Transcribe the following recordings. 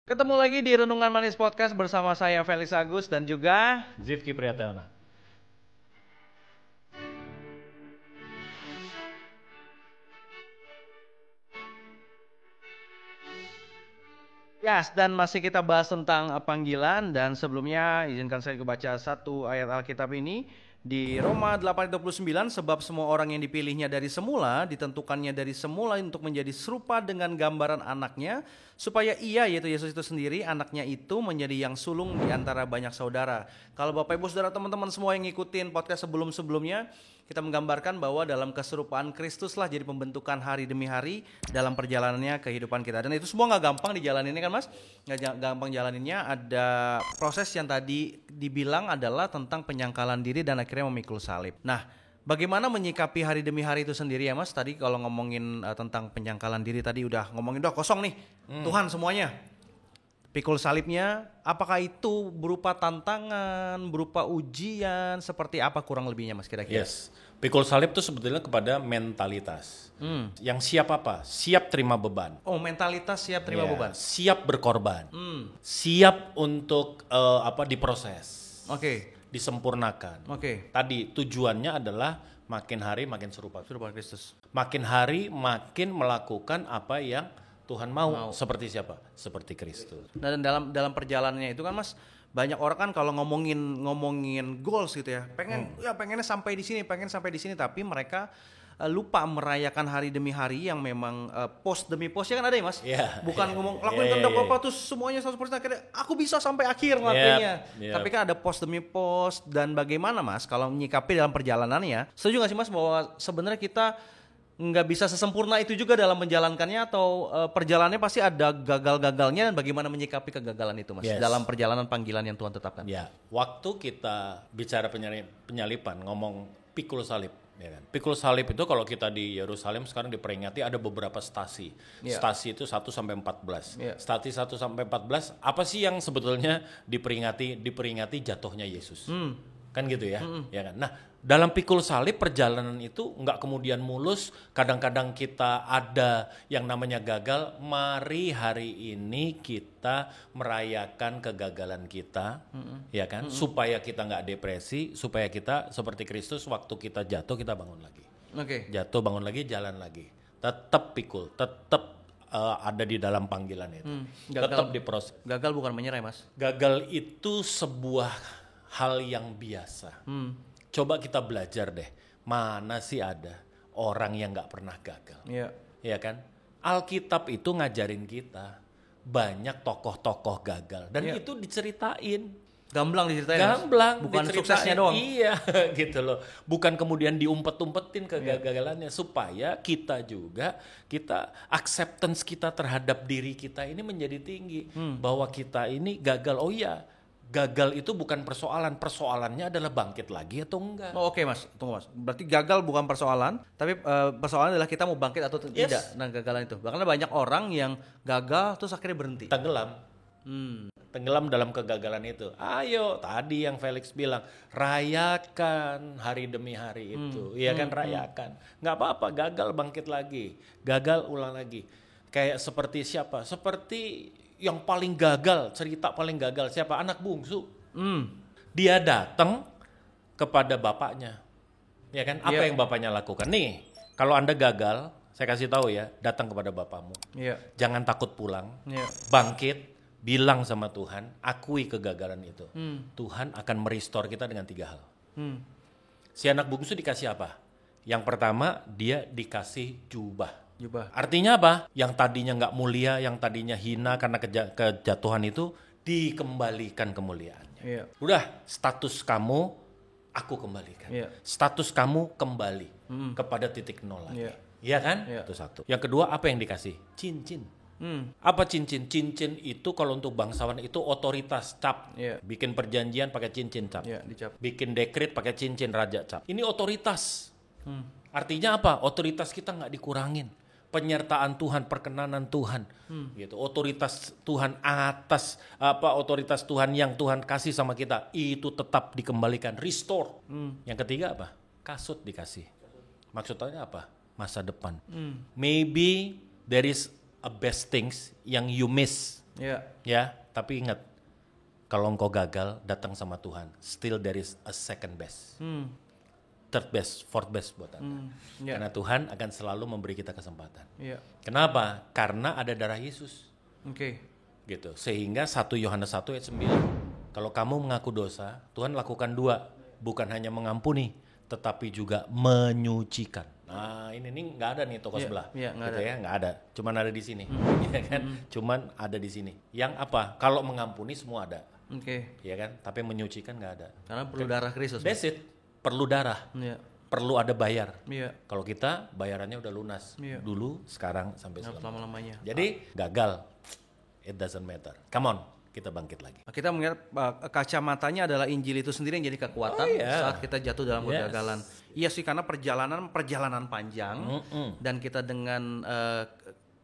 Ketemu lagi di Renungan Manis Podcast bersama saya Felix Agus dan juga Zivki Priyatana. Yes, dan masih kita bahas tentang panggilan. Dan sebelumnya izinkan saya baca satu ayat Alkitab ini di Roma 8:29. Sebab semua orang yang dipilihnya dari semula ditentukannya dari semula untuk menjadi serupa dengan gambaran anaknya, supaya ia, yaitu Yesus itu sendiri, anaknya itu menjadi yang sulung di antara banyak saudara. Kalau Bapak Ibu Saudara, teman-teman semua yang ngikutin podcast sebelum-sebelumnya, kita menggambarkan bahwa dalam keserupaan Kristus lah jadi pembentukan hari demi hari dalam perjalanannya kehidupan kita. Dan itu semua gak gampang dijalaninnya kan Mas? Gak gampang jalaninnya, ada proses yang tadi dibilang adalah tentang penyangkalan diri dan akhirnya memikul salib. Nah, bagaimana menyikapi hari demi hari itu sendiri ya Mas? Tadi kalau ngomongin tentang penyangkalan diri tadi udah ngomongin, udah kosong nih Tuhan semuanya. Pikul salibnya, apakah itu berupa tantangan, berupa ujian, seperti apa kurang lebihnya Mas kira-kira? Yes, pikul salib itu sebetulnya kepada mentalitas. Yang siap apa? Siap terima beban. Oh, mentalitas siap terima beban. Siap berkorban. Siap untuk diproses. Oke. Disempurnakan. Oke. Tadi tujuannya adalah makin hari makin serupa Kristus. Makin hari makin melakukan apa yang Tuhan mau. Seperti siapa? Seperti Kristus. Dan dalam perjalanannya itu kan Mas, banyak orang kan kalau ngomongin goals gitu ya, pengennya sampai di sini, tapi mereka lupa merayakan hari demi hari yang memang post demi post ya kan ada ya Mas? Bukan ngomong lakuin kehendak Bapa terus semuanya 100% akhirnya aku bisa sampai akhir ngelakuinnya. Tapi kan ada post demi post. Dan bagaimana Mas kalau menyikapi dalam perjalanannya? Setuju gak sih Mas bahwa sebenarnya kita nggak bisa sesempurna itu juga dalam menjalankannya, atau perjalanannya pasti ada gagal-gagalnya, dan bagaimana menyikapi kegagalan itu Mas dalam perjalanan panggilan yang Tuhan tetapkan? Ya, waktu kita bicara penyalipan, ngomong pikul salib, ya kan? Pikul salib itu kalau kita di Yerusalem sekarang diperingati ada beberapa stasi. Stasi itu 1 sampai 14. Stasi 1 sampai 14, apa sih yang sebetulnya diperingati? Diperingati jatuhnya Yesus. Kan gitu ya. Ya kan? Nah, dalam pikul salib perjalanan itu nggak kemudian mulus. Kadang-kadang kita ada yang namanya gagal. Mari hari ini kita merayakan kegagalan kita, ya kan? Supaya kita nggak depresi, supaya kita seperti Kristus waktu kita jatuh kita bangun lagi. Jatuh bangun lagi, jalan lagi. Tetap pikul, tetap ada di dalam panggilan itu. Tetap diproses. Gagal bukan menyerah Mas. Gagal itu sebuah hal yang biasa. Coba kita belajar deh, mana sih ada orang yang gak pernah gagal. Ya kan? Alkitab itu ngajarin kita banyak tokoh-tokoh gagal. Dan itu diceritain. Gamblang diceritain. Bukan diceritain. Suksesnya doang. Iya gitu loh. Bukan kemudian diumpet-umpetin kegagalannya. Supaya kita juga, acceptance kita terhadap diri kita ini menjadi tinggi. Bahwa kita ini gagal, oh iya. Gagal itu bukan persoalan, persoalannya adalah bangkit lagi atau enggak. Oke Mas, tunggu Mas. Berarti gagal bukan persoalan, tapi persoalan adalah kita mau bangkit atau tidak. Nah, gagalan itu. Bahkan banyak orang yang gagal terus akhirnya berhenti. Tenggelam. Tenggelam dalam kegagalan itu. Ayo, tadi yang Felix bilang, rayakan hari demi hari itu. Iya kan, rayakan. Nggak apa-apa, gagal bangkit lagi. Gagal ulang lagi. Kayak seperti siapa? Seperti yang paling gagal, cerita paling gagal siapa? Anak bungsu. Dia datang kepada bapaknya. Ya kan? Apa yang bapaknya lakukan? Nih, kalau Anda gagal, saya kasih tahu ya, datang kepada bapamu. Jangan takut pulang. Bangkit, bilang sama Tuhan, akui kegagalan itu. Tuhan akan merestore kita dengan 3 hal. Si anak bungsu dikasih apa? Yang pertama, dia dikasih jubah. Artinya apa? Yang tadinya nggak mulia, yang tadinya hina karena kejatuhan itu dikembalikan kemuliaannya. Udah, status kamu aku kembalikan. Status kamu kembali kepada titik nol lagi. Iya kan? Itu satu. Yang kedua, apa yang dikasih? Cincin. Apa cincin? Cincin itu kalau untuk bangsawan itu otoritas, cap. Bikin perjanjian pakai cincin, cap. Bikin dekret pakai cincin, raja, cap. Ini otoritas. Artinya apa? Otoritas kita nggak dikurangin. Penyertaan Tuhan, perkenanan Tuhan, gitu. Otoritas Tuhan atas otoritas Tuhan yang Tuhan kasih sama kita itu tetap dikembalikan, restore. Yang ketiga apa? Kasut dikasih. Maksudnya apa? Masa depan. Maybe there is a best things yang you miss Iya. Ya, tapi ingat, kalau engkau gagal datang sama Tuhan, still there is a second best, third best, fourth best buat Anda. Iya. Karena Tuhan akan selalu memberi kita kesempatan. Iya. Kenapa? Karena ada darah Yesus. Oke. Gitu. Sehingga 1 Yohanes 1 ayat 9. Kalau kamu mengaku dosa, Tuhan lakukan 2, bukan hanya mengampuni, tetapi juga menyucikan. Nah, ini nggak ada nih toko sebelah. Iya, nggak gitu ada. ya, nggak ada. Cuman ada di sini. Ya kan? Cuman ada di sini. Yang apa? Kalau mengampuni semua ada. Oke. Ya kan? Tapi menyucikan nggak ada. Karena perlu darah Kristus. That's it. Perlu darah. Iya. Perlu ada bayar. Iya. Kalau kita bayarannya udah lunas. Iya. Dulu, sekarang, sampai selamanya. Lama-lamanya. Jadi gagal. It doesn't matter. Come on, kita bangkit lagi. Kita melihat kacamatanya adalah Injil itu sendiri yang jadi kekuatan saat kita jatuh dalam kegagalan. Iya sih, karena perjalanan panjang dan kita dengan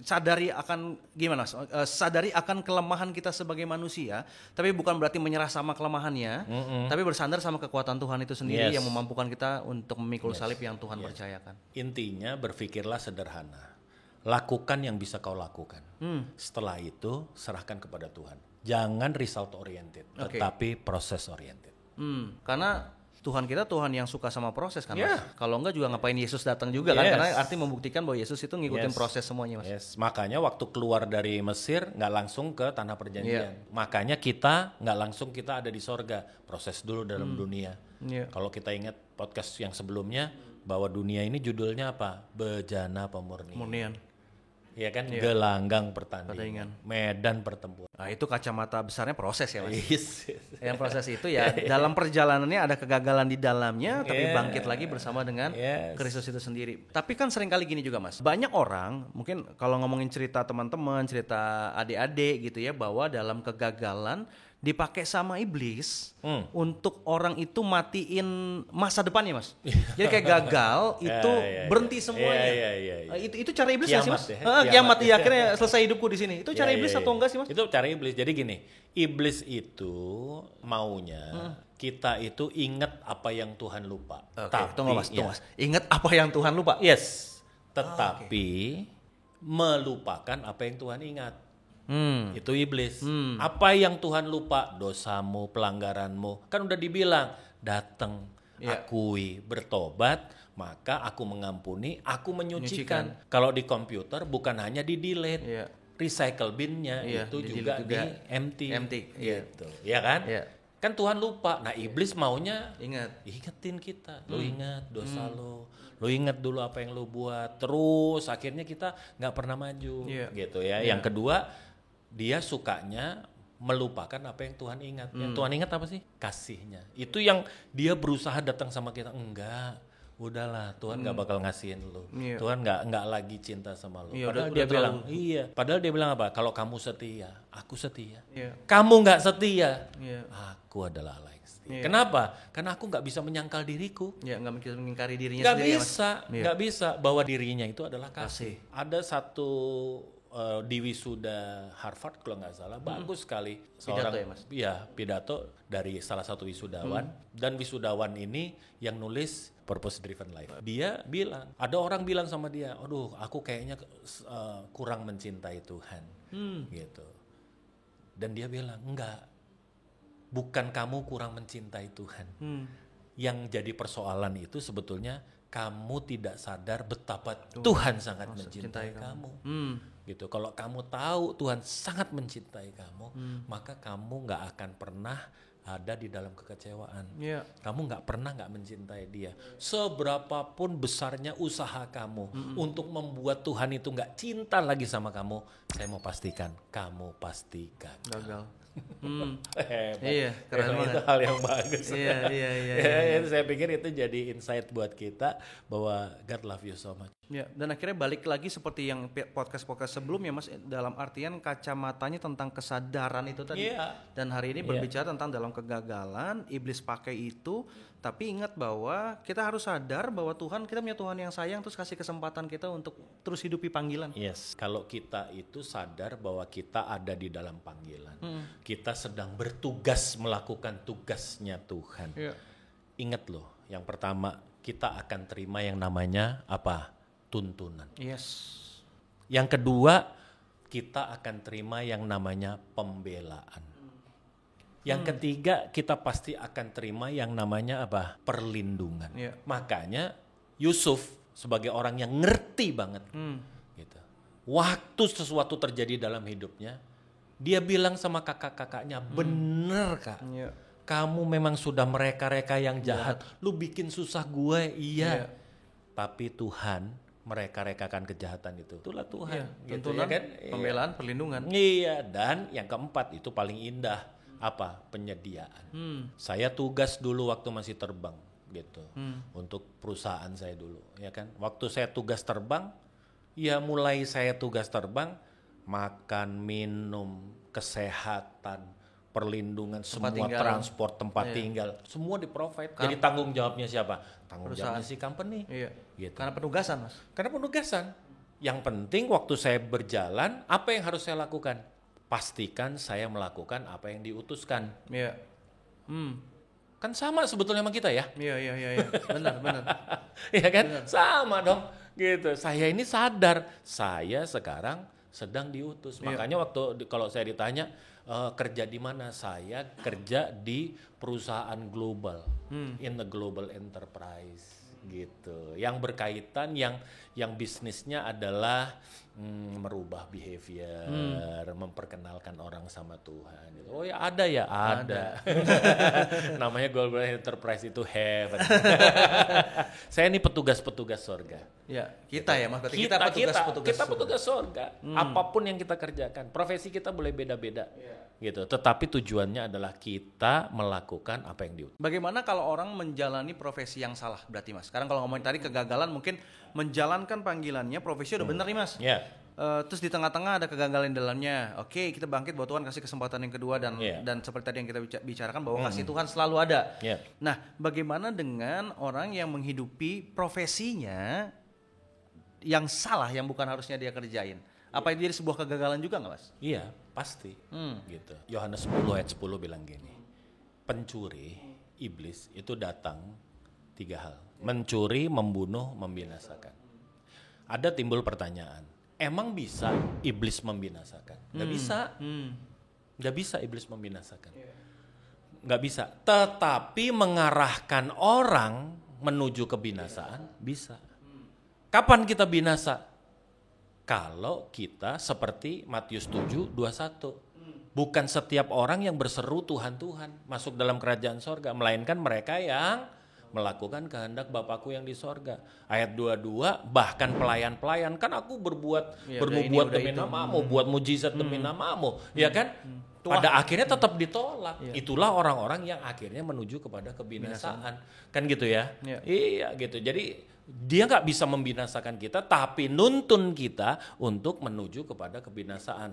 sadari akan kelemahan kita sebagai manusia, tapi bukan berarti menyerah sama kelemahannya, tapi bersandar sama kekuatan Tuhan itu sendiri yang memampukan kita untuk memikul salib yang Tuhan percayakan. Intinya berpikirlah sederhana. Lakukan yang bisa kau lakukan. Setelah itu serahkan kepada Tuhan. Jangan result oriented, tetapi proses oriented. Karena Tuhan kita Tuhan yang suka sama proses kan, Mas? Kalau enggak juga ngapain Yesus datang juga kan? Karena arti membuktikan bahwa Yesus itu ngikutin proses semuanya, Mas. Makanya waktu keluar dari Mesir nggak langsung ke tanah perjanjian. Makanya kita nggak langsung kita ada di sorga. Proses dulu dalam dunia. Kalau kita ingat podcast yang sebelumnya, bahwa dunia ini judulnya apa? Bejana pemurnian. Iya kan, gelanggang pertandingan, medan pertempuran. Nah, itu kacamata besarnya proses ya, Mas. Yes. Yang proses itu ya dalam perjalanannya ada kegagalan di dalamnya, tapi bangkit lagi bersama dengan Kristus itu sendiri. Tapi kan seringkali gini juga, Mas. Banyak orang, mungkin kalau ngomongin cerita teman-teman, cerita adik-adik gitu ya, bahwa dalam kegagalan dipakai sama iblis untuk orang itu matiin masa depannya, Mas. Jadi kayak gagal itu berhenti semuanya. Itu cara iblis nggak sih, Mas? Kiamat ya, akhirnya selesai hidupku di sini. Itu cara iblis atau enggak sih, Mas? Itu cara iblis. Jadi gini, iblis itu maunya kita itu ingat apa yang Tuhan lupa. Tapi tunggu Mas. Ingat apa yang Tuhan lupa? Yes. Tetapi melupakan apa yang Tuhan ingat. Itu iblis. Apa yang Tuhan lupa? Dosamu, pelanggaranmu. Kan udah dibilang, datang, akui, bertobat, maka aku mengampuni, aku menyucikan. Kalau di komputer bukan hanya di delete, recycle bin-nya itu juga di empty. Gitu. Ya kan? Kan Tuhan lupa. Nah, iblis maunya ingetin kita. Lo ingat dosa lo ingat dulu apa yang lo buat. Terus akhirnya kita nggak pernah maju, gitu ya. Yang kedua, dia sukanya melupakan apa yang Tuhan ingat. Yang Tuhan ingat apa sih? Kasihnya. Itu yang dia berusaha datang sama kita. Enggak, udahlah, Tuhan nggak bakal ngasihin lo. Tuhan nggak lagi cinta sama lo. Padahal dia bilang, padahal dia bilang apa? Kalau kamu setia, aku setia. Kamu nggak setia, aku adalah Allah yang setia. Kenapa? Karena aku nggak bisa menyangkal diriku. Nggak bisa mengingkari dirinya Nggak sendiri. Nggak bisa bahwa dirinya itu adalah kasih. Ada satu di wisuda Harvard kalau nggak salah, bagus sekali seorang pidato ya, Mas? Iya, pidato dari salah satu wisudawan, dan wisudawan ini yang nulis Purpose Driven Life. Dia bilang, ada orang bilang sama dia, aduh aku kayaknya kurang mencintai Tuhan, gitu. Dan dia bilang, enggak, bukan kamu kurang mencintai Tuhan. Yang jadi persoalan itu sebetulnya kamu tidak sadar betapa Tuhan sangat mencintai kamu. Gitu. Kalau kamu tahu Tuhan sangat mencintai kamu, maka kamu nggak akan pernah ada di dalam kekecewaan. Kamu nggak pernah nggak mencintai Dia. Seberapapun besarnya usaha kamu untuk membuat Tuhan itu nggak cinta lagi sama kamu, saya mau pastikan kamu pasti gagal. Iya, keren banget. Itu hal yang bagus. Iya. Saya pikir itu jadi insight buat kita bahwa God love you so much. Ya, dan akhirnya balik lagi seperti yang podcast-podcast sebelumnya, Mas, dalam artian kacamatanya tentang kesadaran itu tadi. Dan hari ini berbicara tentang dalam kegagalan, iblis pakai itu, tapi ingat bahwa kita harus sadar bahwa kita punya Tuhan yang sayang, terus kasih kesempatan kita untuk terus hidupi panggilan. Yes, kalau kita itu sadar bahwa kita ada di dalam panggilan. Kita sedang bertugas melakukan tugasnya Tuhan. Ingat loh, yang pertama kita akan terima yang namanya apa? Tuntunan. Yes. Yang kedua, kita akan terima yang namanya pembelaan. Yang ketiga, kita pasti akan terima yang namanya apa? Perlindungan. Makanya Yusuf sebagai orang yang ngerti banget, gitu. Waktu sesuatu terjadi dalam hidupnya, dia bilang sama kakak-kakaknya, bener kak, kamu memang sudah mereka-reka yang jahat, lu bikin susah gue, iya. Tapi Tuhan mereka-rekakan kejahatan itu. Itulah Tuhan. Gitu, ya kan? Pembelaan, perlindungan. Iya, dan yang keempat itu paling indah, apa? Penyediaan. Saya tugas dulu waktu masih terbang, gitu, untuk perusahaan saya dulu, ya kan. Waktu saya tugas terbang, ya mulai saya tugas terbang, makan, minum, kesehatan, perlindungan, semua tinggal. transport, tempat tinggal, semua di-provide. Jadi tanggung jawabnya siapa? Tanggung jawabnya si company. Gitu. Karena penugasan, Mas. Karena penugasan. Yang penting waktu saya berjalan, apa yang harus saya lakukan? Pastikan saya melakukan apa yang diutuskan. Kan sama sebetulnya sama kita ya. Iya. Benar. Iya kan? Benar. Sama dong. Gitu. Saya ini sadar, saya sekarang sedang diutus. Makanya waktu kalau saya ditanya kerja di mana, saya kerja di perusahaan global, in the global enterprise, gitu. Yang berkaitan, yang bisnisnya adalah merubah behavior, memperkenalkan orang sama Tuhan. Gitu. Oh ya ada. Namanya global enterprise itu heaven. Saya ini petugas-petugas sorga. Ya, kita ya Mas. Berarti kita petugas sorga. Apapun yang kita kerjakan, profesi kita boleh beda-beda, gitu. Tetapi tujuannya adalah kita melakukan apa yang diutus. Bagaimana kalau orang menjalani profesi yang salah berarti Mas? Sekarang kalau ngomongin tadi kegagalan, mungkin menjalankan panggilannya, profesi udah benar nih Mas. Terus di tengah-tengah ada kegagalan di dalamnya. Oke, kita bangkit bahwa Tuhan kasih kesempatan yang kedua dan seperti tadi yang kita bicarakan bahwa kasih Tuhan selalu ada. Nah, bagaimana dengan orang yang menghidupi profesinya yang salah, yang bukan harusnya dia kerjain? Apa itu jadi sebuah kegagalan juga nggak Mas? Iya, pasti. Gitu. Yohanes 10 ayat 10 bilang gini, pencuri, iblis itu datang 3 hal. Mencuri, membunuh, membinasakan. Ada timbul pertanyaan, emang bisa iblis membinasakan? Nggak bisa. Nggak bisa iblis membinasakan. Nggak bisa. Tetapi mengarahkan orang menuju kebinasaan bisa. Kapan kita binasa? Kalau kita seperti Matius 7:21. Bukan setiap orang yang berseru Tuhan masuk dalam kerajaan sorga, melainkan mereka yang melakukan kehendak Bapakku yang di sorga. Ayat 22, bahkan pelayan-pelayan, kan aku berbuat demi namamu, buat mujizat demi namamu, ya kan? Pada akhirnya tetap ditolak. Itulah orang-orang yang akhirnya menuju kepada kebinasaan. Kan gitu ya? Iya gitu. Jadi dia nggak bisa membinasakan kita, tapi nuntun kita untuk menuju kepada kebinasaan.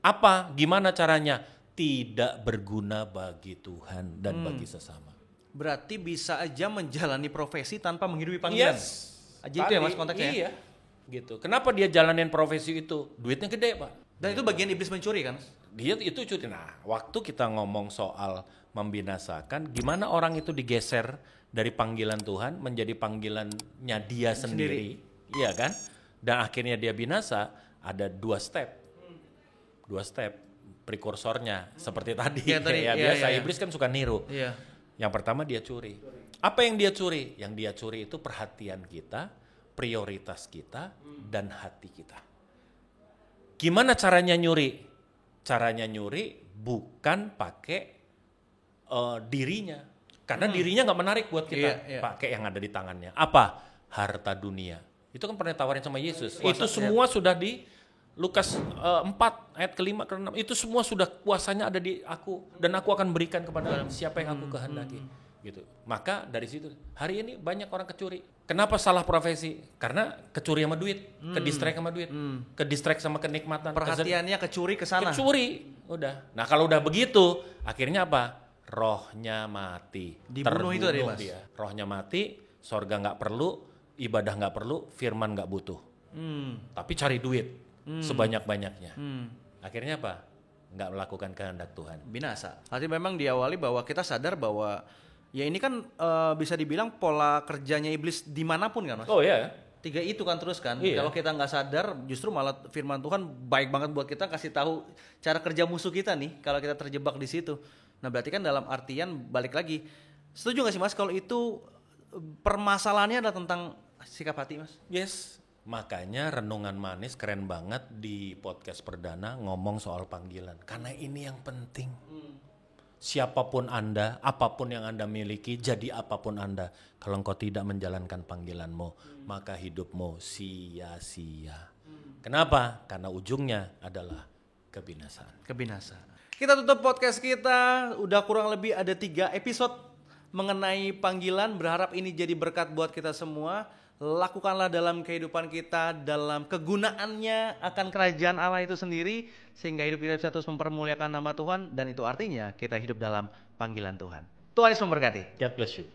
Apa? Gimana caranya? Tidak berguna bagi Tuhan dan bagi sesama. Berarti bisa aja menjalani profesi tanpa menghidupi panggilan. Aja itu ya Mas konteksnya. Iya. Gitu. Kenapa dia jalanin profesi itu? Duitnya gede, Pak. Dan itu bagian iblis mencuri kan? Dia itu curi. Nah, waktu kita ngomong soal membinasakan, gimana orang itu digeser dari panggilan Tuhan menjadi panggilannya dia sendiri. Iya kan? Dan akhirnya dia binasa, ada 2 step. 2 step prekursornya seperti tadi. Biasa iblis kan suka niru. Yang pertama dia curi. Apa yang dia curi? Yang dia curi itu perhatian kita, prioritas kita, dan hati kita. Gimana caranya nyuri? Caranya nyuri bukan pakai dirinya. Karena dirinya nggak menarik buat kita. Pakai yang ada di tangannya. Apa? Harta dunia. Itu kan pernah tawarin sama Yesus. Itu semua sudah di Lukas 4 ayat ke-5 ke-6. Itu semua sudah kuasanya ada di aku. Dan aku akan berikan kepada siapa yang aku kehendaki. Gitu. Maka dari situ, hari ini banyak orang kecuri. Kenapa salah profesi? Karena kecuri sama duit. Ke-distract sama duit. Ke-distract sama kenikmatan. Perhatiannya kecuri ke sana. Kecuri. Udah. Nah kalau udah begitu, akhirnya apa? Rohnya mati. Dibunuh itu tadi Mas. Dia. Rohnya mati, sorga gak perlu, ibadah gak perlu, firman gak butuh. Tapi cari duit. Sebanyak-banyaknya. Akhirnya apa? Nggak melakukan kehendak Tuhan. Binasa. Artinya memang diawali bahwa kita sadar bahwa ya ini kan bisa dibilang pola kerjanya iblis dimanapun kan Mas? Oh ya. Tiga itu kan terus kan. Iya. Kalau kita nggak sadar, justru malah firman Tuhan baik banget buat kita kasih tahu cara kerja musuh kita nih. Kalau kita terjebak di situ. Nah berarti kan dalam artian balik lagi. Setuju nggak sih Mas kalau itu permasalahannya adalah tentang sikap hati Mas? Yes. Makanya renungan manis keren banget di podcast perdana ngomong soal panggilan. Karena ini yang penting. Siapapun Anda, apapun yang Anda miliki, jadi apapun Anda, kalau engkau tidak menjalankan panggilanmu, maka hidupmu sia-sia. Kenapa? Karena ujungnya adalah kebinasaan. Kebinasaan. Kita tutup podcast kita, udah kurang lebih ada 3 episode mengenai panggilan. Berharap ini jadi berkat buat kita semua. Lakukanlah dalam kehidupan kita, dalam kegunaannya akan kerajaan Allah itu sendiri, sehingga hidup kita bisa terus mempermuliakan nama Tuhan, dan itu artinya kita hidup dalam panggilan Tuhan. Tuhan Yesus memberkati. God bless you.